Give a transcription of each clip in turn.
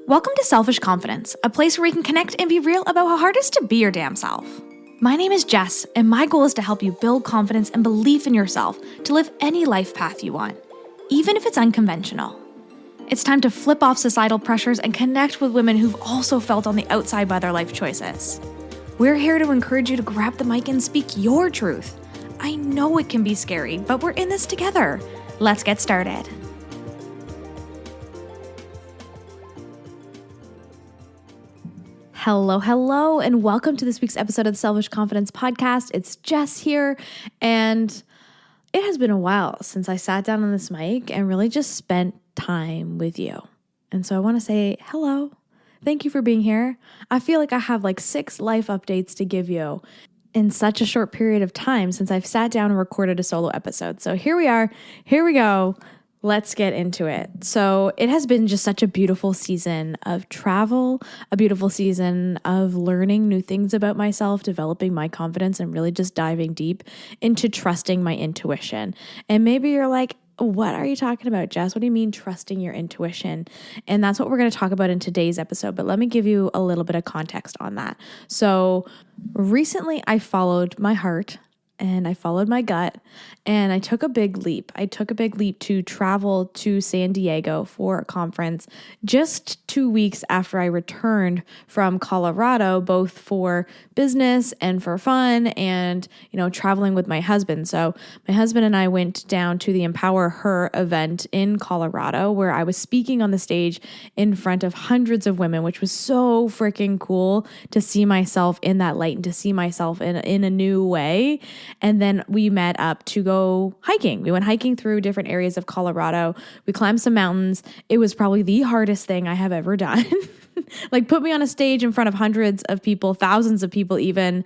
Welcome to Selfish Confidence, a place where we can connect and be real about how hard it is to be your damn self. My name is Jess, and my goal is to help you build confidence and belief in yourself to live any life path you want, even if it's unconventional. It's time to flip off societal pressures and connect with women who've also felt on the outside by their life choices. We're here to encourage you to grab the mic and speak your truth. I know it can be scary, but we're in this together. Let's get started. Hello, and welcome to this week's episode of the Selfish Confidence Podcast. It's Jess here, and it has been a while since I sat down on this mic and really just spent time with you. And so I want to say hello. Thank you for being here. I feel like I have like 6 life updates to give you in such a short period of time since I've sat down and recorded a solo episode. So here we are. Here we go. Let's get into it. So it has been just such a beautiful season of travel, a beautiful season of learning new things about myself, developing my confidence, and really just diving deep into trusting my intuition. And maybe you're like, what are you talking about, Jess? What do you mean trusting your intuition? And that's what we're going to talk about in today's episode. But let me give you a little bit of context on that. So recently I followed my heart and I followed my gut, and I took a big leap. I took a big leap to travel to San Diego for a conference just 2 weeks after I returned from Colorado, both for business and for fun and, traveling with my husband. So my husband and I went down to the Empower Her event in Colorado, where I was speaking on the stage in front of hundreds of women, which was so freaking cool to see myself in that light and to see myself in a new way. And then we met up to go hiking. We went hiking through different areas of Colorado. We climbed some mountains. It was probably the hardest thing I have ever done. Like, put me on a stage in front of hundreds of people, thousands of people even,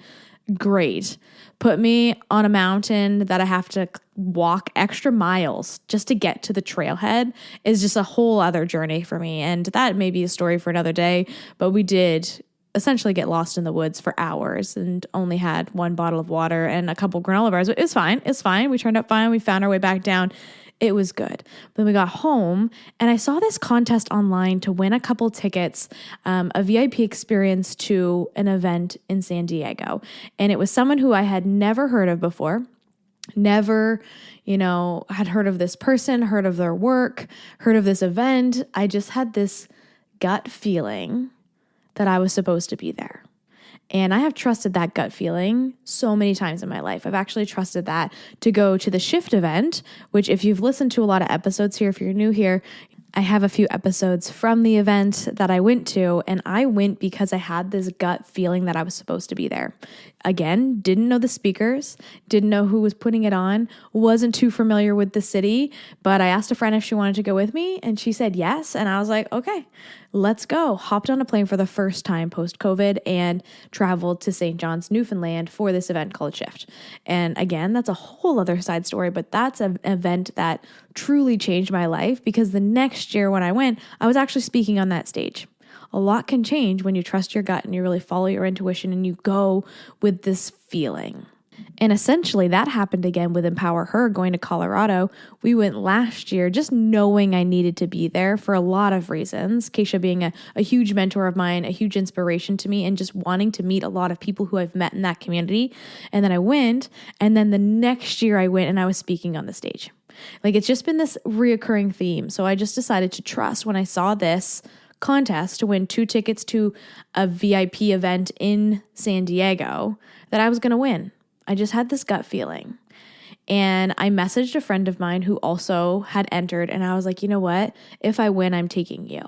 great. Put me on a mountain that I have to walk extra miles just to get to the trailhead is just a whole other journey for me. And that may be a story for another day, but we did essentially get lost in the woods for hours and only had 1 bottle of water and a couple granola bars. It was fine. It's fine. We turned out fine. We found our way back down. It was good. Then we got home and I saw this contest online to win a couple tickets, a VIP experience to an event in San Diego. And it was someone who I had never heard of before. Never, had heard of this person, heard of their work, heard of this event. I just had this gut feeling that I was supposed to be there. And I have trusted that gut feeling so many times in my life. I've actually trusted that to go to the Shift event, which if you've listened to a lot of episodes here, if you're new here, I have a few episodes from the event that I went to, and I went because I had this gut feeling that I was supposed to be there. Again, didn't know the speakers, didn't know who was putting it on, wasn't too familiar with the city, but I asked a friend if she wanted to go with me, and she said yes, and I was like, okay, let's go. Hopped on a plane for the first time post-COVID and traveled to St. John's, Newfoundland for this event called Shift. And again, that's a whole other side story, but that's an event that truly changed my life because the next year when I went, I was actually speaking on that stage. A lot can change when you trust your gut and you really follow your intuition and you go with this feeling. And essentially that happened again with Empower Her going to Colorado. We went last year just knowing I needed to be there for a lot of reasons. Keisha being a huge mentor of mine, a huge inspiration to me, and just wanting to meet a lot of people who I've met in that community. And then I went, and then the next year I went and I was speaking on the stage. Like, it's just been this reoccurring theme. So I just decided to trust when I saw this contest to win 2 tickets to a VIP event in San Diego that I was going to win. I just had this gut feeling. And I messaged a friend of mine who also had entered, and I was like, you know what? If I win, I'm taking you.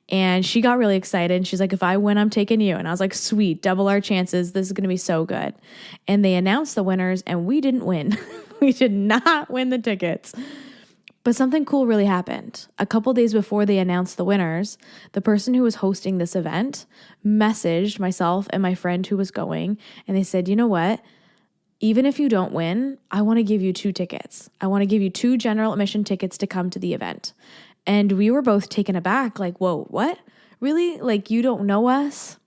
And she got really excited. And she's like, if I win, I'm taking you. And I was like, sweet, double our chances. This is going to be so good. And they announced the winners, and we didn't win. We did not win the tickets. But something cool really happened. A couple days before they announced the winners, the person who was hosting this event messaged myself and my friend who was going, and they said, you know what? Even if you don't win, I want to give you 2 tickets. I want to give you 2 general admission tickets to come to the event. And we were both taken aback, like, whoa, what? Really? Like, you don't know us?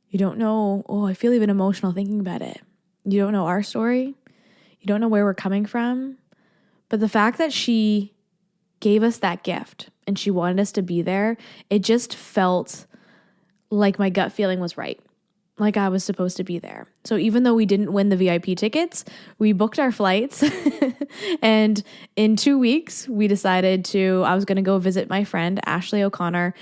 You don't know, I feel even emotional thinking about it. You don't know our story? You don't know where we're coming from? But the fact that she gave us that gift and she wanted us to be there, it just felt like my gut feeling was right. Like I was supposed to be there. So even though we didn't win the VIP tickets, we booked our flights. And in 2 weeks, we decided I was going to go visit my friend, Ashley O'Connor,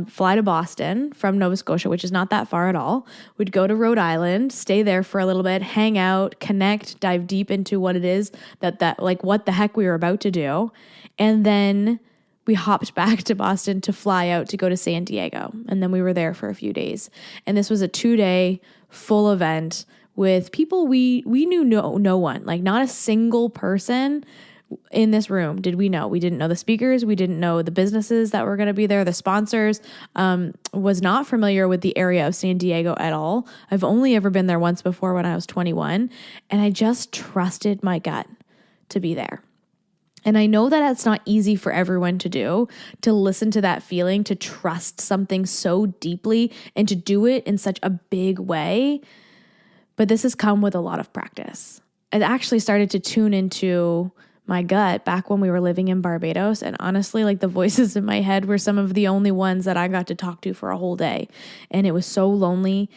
fly to Boston from Nova Scotia, which is not that far at all. We'd go to Rhode Island, stay there for a little bit, hang out, connect, dive deep into what it is that like what the heck we were about to do. And then we hopped back to Boston to fly out to go to San Diego. And then we were there for a few days. And this was a 2-day full event with people we knew no one, like not a single person in this room did we know. We didn't know the speakers. We didn't know the businesses that were going to be there, the sponsors. Was not familiar with the area of San Diego at all. I've only ever been there once before when I was 21. And I just trusted my gut to be there. And I know that it's not easy for everyone to do, to listen to that feeling, to trust something so deeply and to do it in such a big way. But this has come with a lot of practice. I actually started to tune into my gut back when we were living in Barbados. And honestly, like the voices in my head were some of the only ones that I got to talk to for a whole day. And it was so lonely.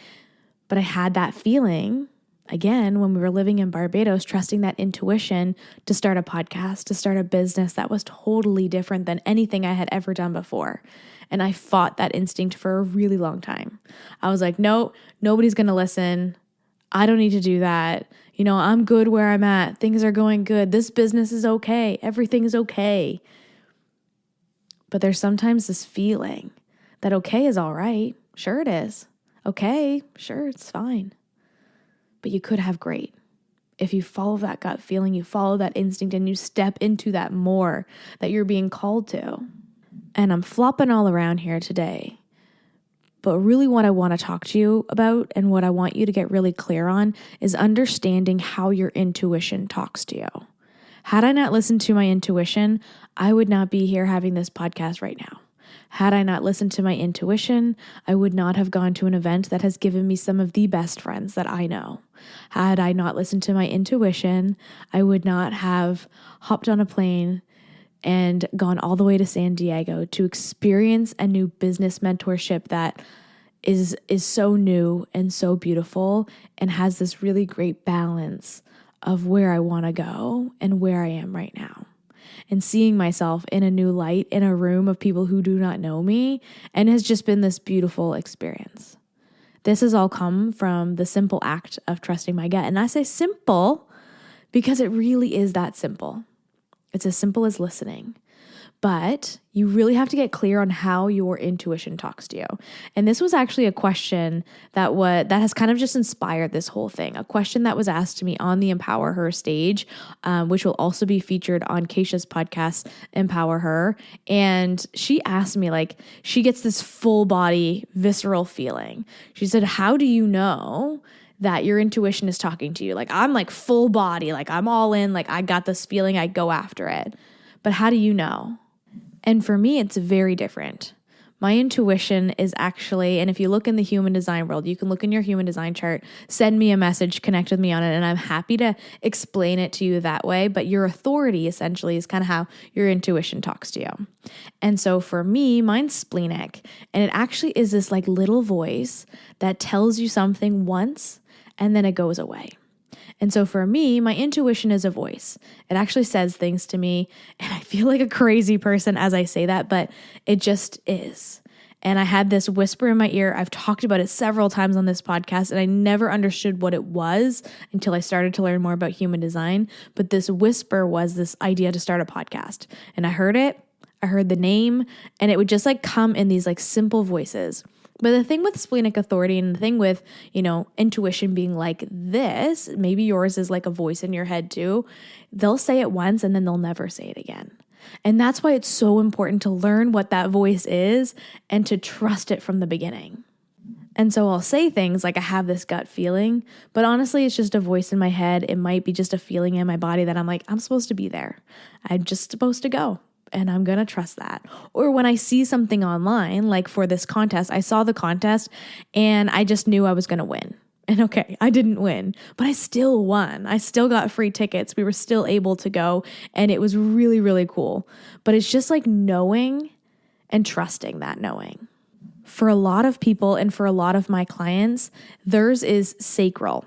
But I had that feeling again, when we were living in Barbados, trusting that intuition to start a podcast, to start a business that was totally different than anything I had ever done before. And I fought that instinct for a really long time. I was like, no, nobody's going to listen. I don't need to do that. You know, I'm good where I'm at. Things are going good. This business is okay. Everything is okay. But there's sometimes this feeling that okay is all right. Sure it is. Okay, sure, it's fine. But you could have great. If you follow that gut feeling, you follow that instinct and you step into that more that you're being called to. And I'm flopping all around here today. But really what I want to talk to you about and what I want you to get really clear on is understanding how your intuition talks to you. Had I not listened to my intuition, I would not be here having this podcast right now. Had I not listened to my intuition, I would not have gone to an event that has given me some of the best friends that I know. Had I not listened to my intuition, I would not have hopped on a plane and gone all the way to San Diego to experience a new business mentorship that is so new and so beautiful and has this really great balance of where I want to go and where I am right now. And seeing myself in a new light in a room of people who do not know me, and has just been this beautiful experience. This has all come from the simple act of trusting my gut. And I say simple because it really is that simple. It's as simple as listening. But you really have to get clear on how your intuition talks to you. And this was actually a question that has kind of just inspired this whole thing. A question that was asked to me on the Empower Her stage, which will also be featured on Keisha's podcast, Empower Her. And she asked me, like, she gets this full body visceral feeling. She said, how do you know that your intuition is talking to you? Like, I'm like full body, like I'm all in, like I got this feeling, I go after it. But how do you know? And for me, it's very different. My intuition is actually, and if you look in the human design world, you can look in your human design chart, send me a message, connect with me on it, and I'm happy to explain it to you that way. But your authority essentially is kind of how your intuition talks to you. And so for me, mine's splenic, and it actually is this like little voice that tells you something once and then it goes away. And so for me, my intuition is a voice. It actually says things to me, and I feel like a crazy person as I say that, but it just is. And I had this whisper in my ear. I've talked about it several times on this podcast, and I never understood what it was until I started to learn more about human design. But this whisper was this idea to start a podcast. And I heard it, I heard the name, and it would just like come in these like simple voices. But the thing with splenic authority and the thing with, intuition being like this, maybe yours is like a voice in your head too. They'll say it once and then they'll never say it again. And that's why it's so important to learn what that voice is and to trust it from the beginning. And so I'll say things like I have this gut feeling, but honestly, it's just a voice in my head. It might be just a feeling in my body that I'm like, I'm supposed to be there. I'm just supposed to go. And I'm going to trust that. Or when I see something online, like for this contest, I saw the contest and I just knew I was going to win. And okay, I didn't win, but I still won. I still got free tickets. We were still able to go, and it was really, really cool. But it's just like knowing and trusting that knowing. For a lot of people and for a lot of my clients, theirs is sacral.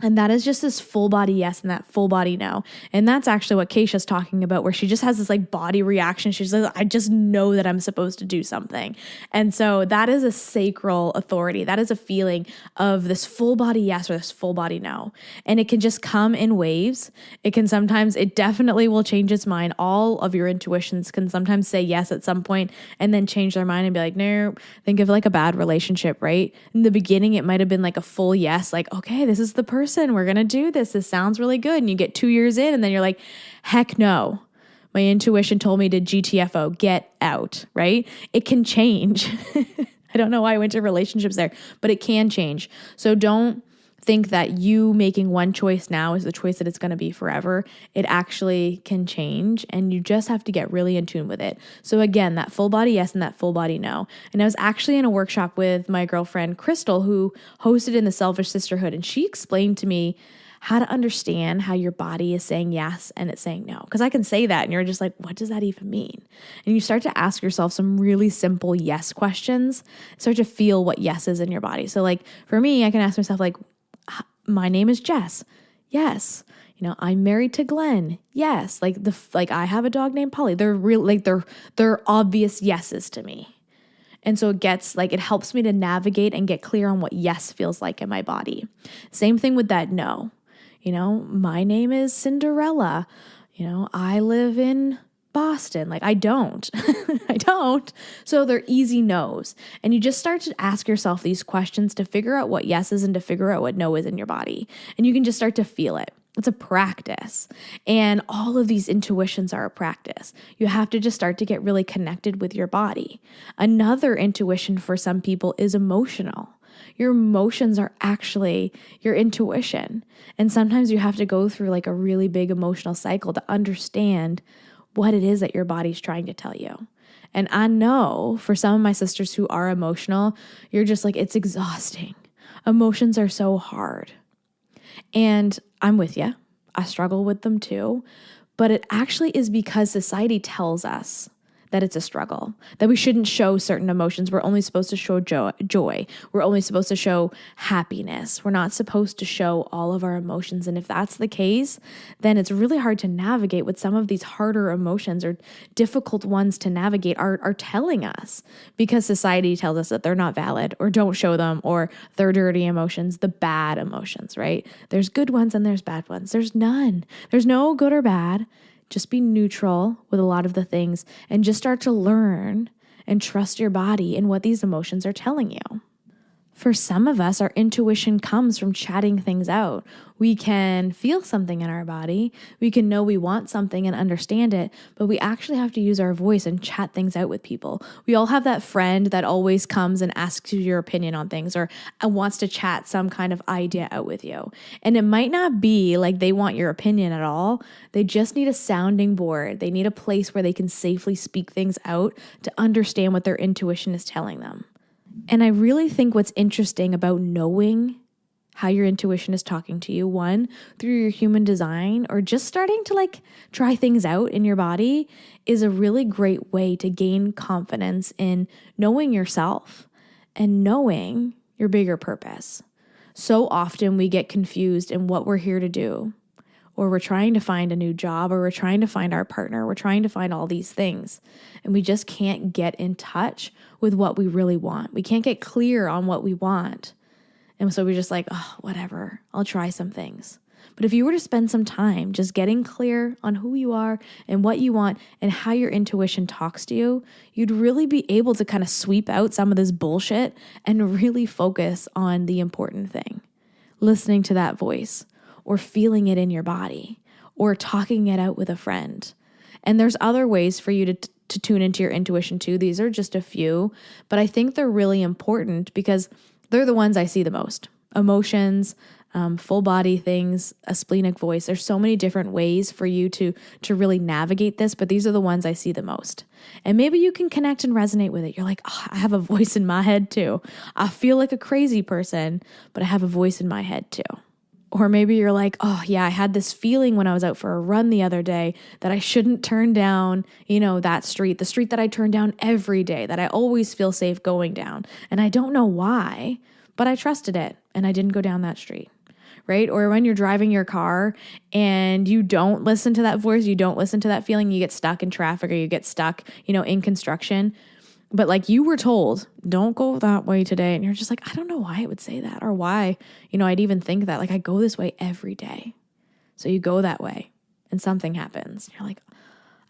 And that is just this full body yes and that full body no. And that's actually what Keisha's talking about, where she just has this like body reaction. She's like, I just know that I'm supposed to do something. And so that is a sacral authority. That is a feeling of this full body yes or this full body no. And it can just come in waves. It definitely will change its mind. All of your intuitions can sometimes say yes at some point and then change their mind and be like, no. Think of like a bad relationship, right? In the beginning, it might have been like a full yes, like, okay, this is the person. We're going to do this. This sounds really good. And you get 2 years in and then you're like, heck no. My intuition told me to GTFO, get out, right? It can change. I don't know why I went to relationships there, but it can change. So don't think that you making one choice now is the choice that it's going to be forever. It actually can change, and you just have to get really in tune with it. So again, that full body yes and that full body no. And I was actually in a workshop with my girlfriend Crystal, who hosted in the Selfish Sisterhood, and she explained to me how to understand how your body is saying yes and it's saying no. Because I can say that and you're just like, what does that even mean? And you start to ask yourself some really simple yes questions, start to feel what yes is in your body. So like for me, I can ask myself like, my name is Jess. Yes. I'm married to Glenn. Yes. Like I have a dog named Polly. They're real, like they're obvious yeses to me. And so it helps me to navigate and get clear on what yes feels like in my body. Same thing with that no. My name is Cinderella. I live in Boston. Like I don't. I don't. So they're easy no's. And you just start to ask yourself these questions to figure out what yes is and to figure out what no is in your body. And you can just start to feel it. It's a practice. And all of these intuitions are a practice. You have to just start to get really connected with your body. Another intuition for some people is emotional. Your emotions are actually your intuition. And sometimes you have to go through like a really big emotional cycle to understand what it is that your body's trying to tell you. And I know for some of my sisters who are emotional, you're just like, it's exhausting. Emotions are so hard. And I'm with you. I struggle with them too. But it actually is because society tells us that it's a struggle, that we shouldn't show certain emotions. We're only supposed to show joy. We're only supposed to show happiness. We're not supposed to show all of our emotions. And if that's the case, then it's really hard to navigate with some of these harder emotions or difficult ones to navigate are telling us, because society tells us that they're not valid or don't show them, or they're dirty emotions, the bad emotions, right? There's good ones and there's bad ones. There's none. There's no good or bad. Just be neutral with a lot of the things and just start to learn and trust your body and what these emotions are telling you. For some of us, our intuition comes from chatting things out. We can feel something in our body. We can know we want something and understand it, but we actually have to use our voice and chat things out with people. We all have that friend that always comes and asks you your opinion on things or wants to chat some kind of idea out with you. And it might not be like they want your opinion at all. They just need a sounding board. They need a place where they can safely speak things out to understand what their intuition is telling them. And I really think what's interesting about knowing how your intuition is talking to you, one, through your human design, or just starting to try things out in your body, is a really great way to gain confidence in knowing yourself and knowing your bigger purpose. So often we get confused in what we're here to do, or we're trying to find a new job, or we're trying to find our partner, we're trying to find all these things, and we just can't get in touch with what we really want. We can't get clear on what we want. And so we're just like, oh, whatever, I'll try some things. But if you were to spend some time just getting clear on who you are and what you want and how your intuition talks to you, you'd really be able to kind of sweep out some of this bullshit and really focus on the important thing. Listening to that voice, or feeling it in your body, or talking it out with a friend. And there's other ways for you to tune into your intuition too. These are just a few, but I think they're really important because they're the ones I see the most. Emotions, full body things, a splenic voice. There's so many different ways for you to really navigate this, but these are the ones I see the most. And maybe you can connect and resonate with it. You're like, oh, I have a voice in my head too. I feel like a crazy person, but I have a voice in my head too. Or maybe you're like, oh yeah, I had this feeling when I was out for a run the other day that I shouldn't turn down, that street, the street that I turn down every day, that I always feel safe going down. And I don't know why, but I trusted it and I didn't go down that street, right? Or when you're driving your car and you don't listen to that voice, you don't listen to that feeling, you get stuck in traffic or you get stuck, in construction. But like you were told, don't go that way today. And you're just like, I don't know why it would say that or why, I'd even think that. Like I go this way every day. So you go that way and something happens. You're like,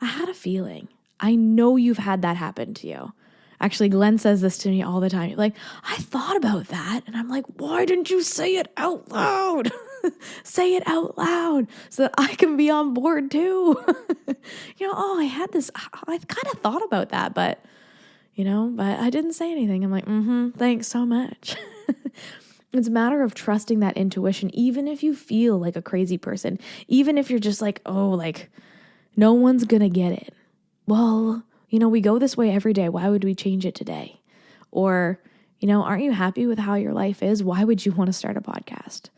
I had a feeling. I know you've had that happen to you. Actually, Glenn says this to me all the time. Like, I thought about that. And I'm like, why didn't you say it out loud? Say it out loud so that I can be on board too. I had this, I kind of thought about that, but I didn't say anything. I'm like, thanks so much. It's a matter of trusting that intuition, even if you feel like a crazy person, even if you're just like, oh, like no one's going to get it. Well, we go this way every day. Why would we change it today? Or, aren't you happy with how your life is? Why would you want to start a podcast?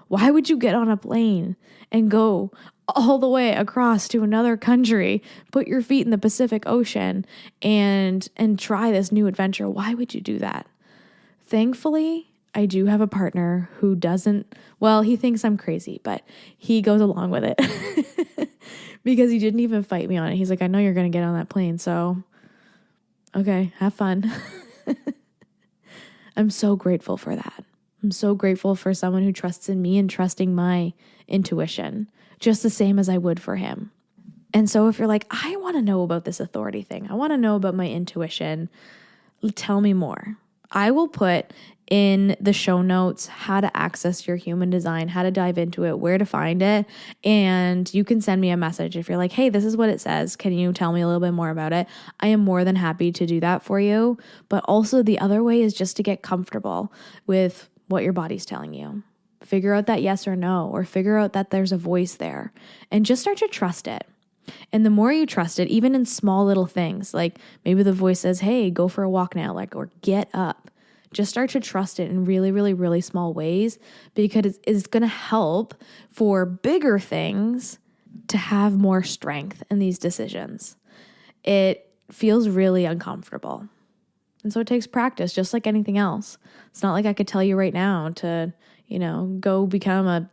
Why would you get on a plane and go all the way across to another country, put your feet in the Pacific Ocean and try this new adventure? Why would you do that? Thankfully, I do have a partner who doesn't, he thinks I'm crazy, but he goes along with it because he didn't even fight me on it. He's like, I know you're going to get on that plane. So, okay, have fun. I'm so grateful for that. I'm so grateful for someone who trusts in me and trusting my intuition, just the same as I would for him. And so if you're like, I want to know about this authority thing, I want to know about my intuition, tell me more. I will put in the show notes how to access your human design, how to dive into it, where to find it. And you can send me a message if you're like, hey, this is what it says. Can you tell me a little bit more about it? I am more than happy to do that for you. But also the other way is just to get comfortable with what your body's telling you. Figure out that yes or no, or figure out that there's a voice there and just start to trust it. And the more you trust it, even in small little things, like maybe the voice says, hey, go for a walk now, or get up. Just start to trust it in really, really, really small ways because it's going to help for bigger things to have more strength in these decisions. It feels really uncomfortable. And so it takes practice, just like anything else. It's not like I could tell you right now to, go become a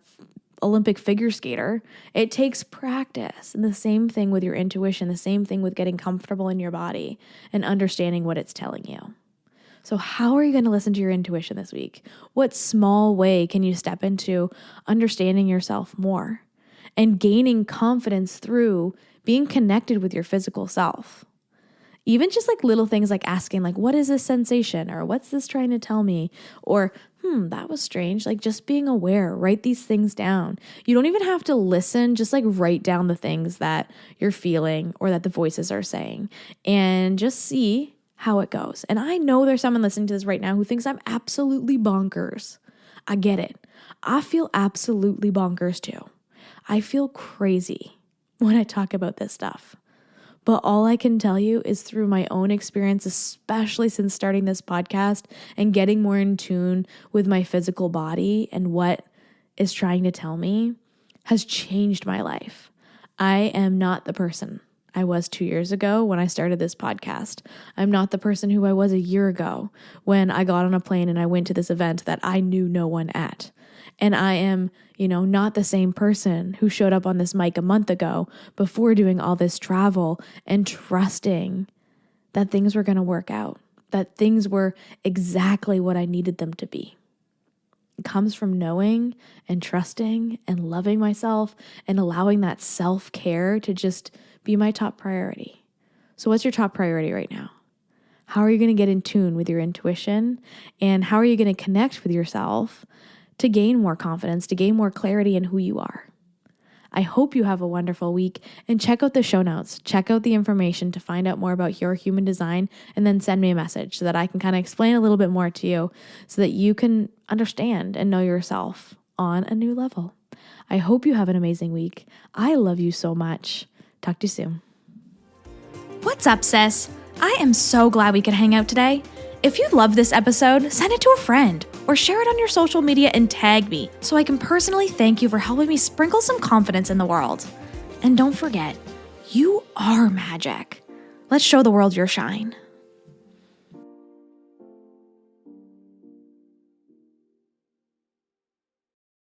Olympic figure skater. It takes practice. And the same thing with your intuition, the same thing with getting comfortable in your body and understanding what it's telling you. So how are you going to listen to your intuition this week? What small way can you step into understanding yourself more and gaining confidence through being connected with your physical self? Even just like little things like asking like, what is this sensation? Or what's this trying to tell me? Or, that was strange. Like just being aware, write these things down. You don't even have to listen, just like write down the things that you're feeling or that the voices are saying and just see how it goes. And I know there's someone listening to this right now who thinks I'm absolutely bonkers. I get it. I feel absolutely bonkers too. I feel crazy when I talk about this stuff. But all I can tell you is through my own experience, especially since starting this podcast and getting more in tune with my physical body and what is trying to tell me, has changed my life. I am not the person I was 2 years ago when I started this podcast. I'm not the person who I was a year ago when I got on a plane and I went to this event that I knew no one at. And I am, not the same person who showed up on this mic a month ago before doing all this travel and trusting that things were going to work out, that things were exactly what I needed them to be. It comes from knowing and trusting and loving myself and allowing that self-care to just be my top priority. So what's your top priority right now? How are you going to get in tune with your intuition? And how are you going to connect with yourself to gain more confidence, to gain more clarity in who you are? I hope you have a wonderful week and check out the show notes. Check out the information to find out more about your human design and then send me a message so that I can kind of explain a little bit more to you so that you can understand and know yourself on a new level. I hope you have an amazing week. I love you so much. Talk to you soon. What's up, sis? I am so glad we could hang out today. If you love this episode, send it to a friend or share it on your social media and tag me so I can personally thank you for helping me sprinkle some confidence in the world. And don't forget, you are magic. Let's show the world your shine.